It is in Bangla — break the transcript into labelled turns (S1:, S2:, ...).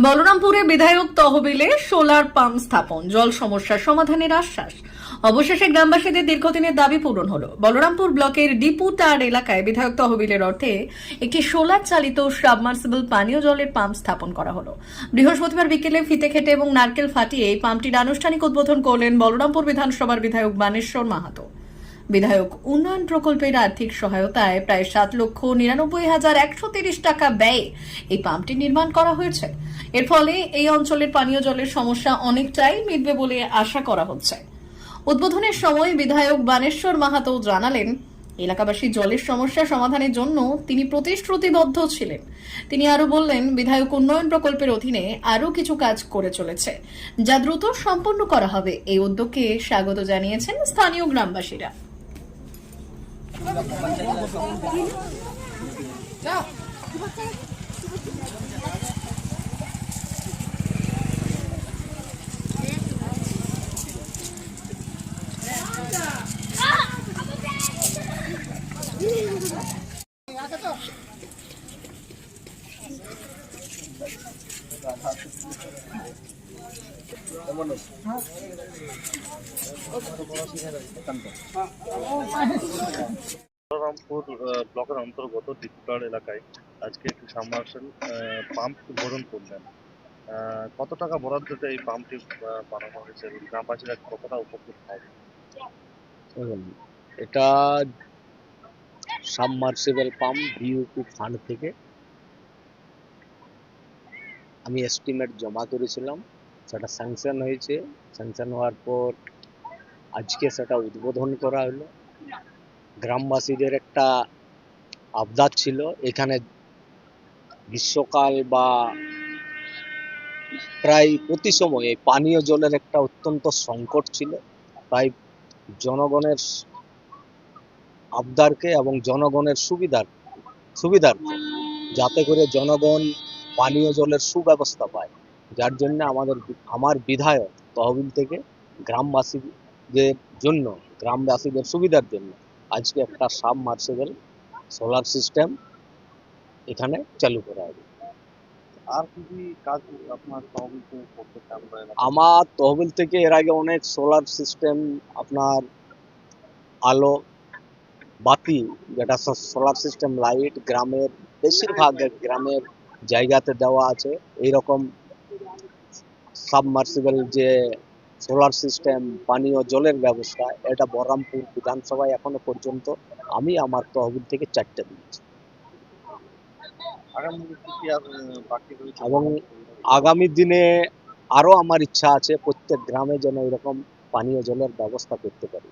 S1: বলরামপুরে বিধায়ক তহবিলে সোলার পাম্প স্থাপন, জল সমস্যার সমাধানের আশ্বাস। অবশেষে গ্রামবাসীদের দীর্ঘদিনের দাবি পূরণ হলো। বলরামপুর ব্লকের ডিপুটার এলাকায় বিধায়ক তহবিলের অর্থে একটি সোলার চালিত সাবমার্সিবল পানীয় জলের পাম্প স্থাপন করা হলো। বৃহস্পতিবার বিকেলে ফিতে খেটে এবং নারকেল ফাটিয়ে এই পাম্পটির আনুষ্ঠানিক উদ্বোধন করলেন বলরামপুর বিধানসভার বিধায়ক বানেশ্বর মাহাতো। বিধায়ক উন্নয়ন প্রকল্পের আর্থিক সহায়তায় প্রায় 7,99,130 টাকা ব্যয়ে এই পাম্পটি নির্মাণ করা হয়েছে। এর ফলে এই অঞ্চলের পানীয় জলের সমস্যা অনেকটাই মিটবে বলে আশা করা হচ্ছে। উদ্বোধনের সময় বিধায়ক বানেশ্বর মাহাতো জানালেন, এলাকাবাসী জলের সমস্যা সমাধানের জন্য তিনি প্রতিশ্রুতিবদ্ধ ছিলেন। তিনি আরো বললেন, বিধায়ক উন্নয়ন প্রকল্পের অধীনে আরো কিছু কাজ করে চলেছে, যা দ্রুত সম্পন্ন করা হবে। এই উদ্যোগকে স্বাগত জানিয়েছেন স্থানীয় গ্রামবাসীরা।
S2: বলরামপুর ব্লকের অন্তর্গত ডিপুটার এলাকায় আজকে একটি সাবমার্শাল পাম্প উদ্বোধন করলেন। কত টাকা বরাদ্দতে এই পাম্পটি বানানো হয়েছে এবং গ্রামবাসীরা কতটা উপকৃত হবে?
S3: দেখুন, এটা সাবমার্সিবল পাম্প বিইউপি ফান্ড থেকে আমি এস্টিমেট জমা করেছিলাম, সেটা স্যাংশন হয়েছে। স্যাংশন হওয়ার পর আজকে সেটা উদ্বোধন করা হলো। গ্রামবাসীদের একটা আবদার ছিল, এখানে গ্রীষ্মকাল বা প্রায় প্রতি সময়ে পানীয় জলের একটা অত্যন্ত সংকট ছিল। তাই জনগণের আবদারকে এবং জনগণের সুবিধার্থে যাতে করে জনগণ পানীয় জলের সুব্যবস্থা পায়, যার জন্য আমার বিধায়ক তহবিল থেকে গ্রামবাসীদের সুবিধার জন্য আজকে একটা সাবমার্সিবল সোলার সিস্টেম এখানে চালু করা হবে।
S2: আর কি কি কাজ আপনার তহবিল থেকে করতে চান?
S3: আমার তহবিল থেকে এর আগে অনেক সোলার সিস্টেম, আপনার আলো বাতি, যেটা সোলার সিস্টেম লাইট গ্রামের বেশিরভাগ গ্রামের জায়গাতে দেওয়া আছে। এইরকম সাবমার্সিবল যে সোলার সিস্টেম পানীয় জলের ব্যবস্থা, এটা বহরমপুর বিধানসভায় এখনো পর্যন্ত আমি আমার তহবিল থেকে 4টে দিয়েছি।
S2: আগামী দিনে কি কি আর বাকি রয়েছে?
S3: এবং আগামী দিনে আরো আমার ইচ্ছা আছে প্রত্যেক গ্রামে যেন এরকম পানীয় জলের ব্যবস্থা করতে পারি।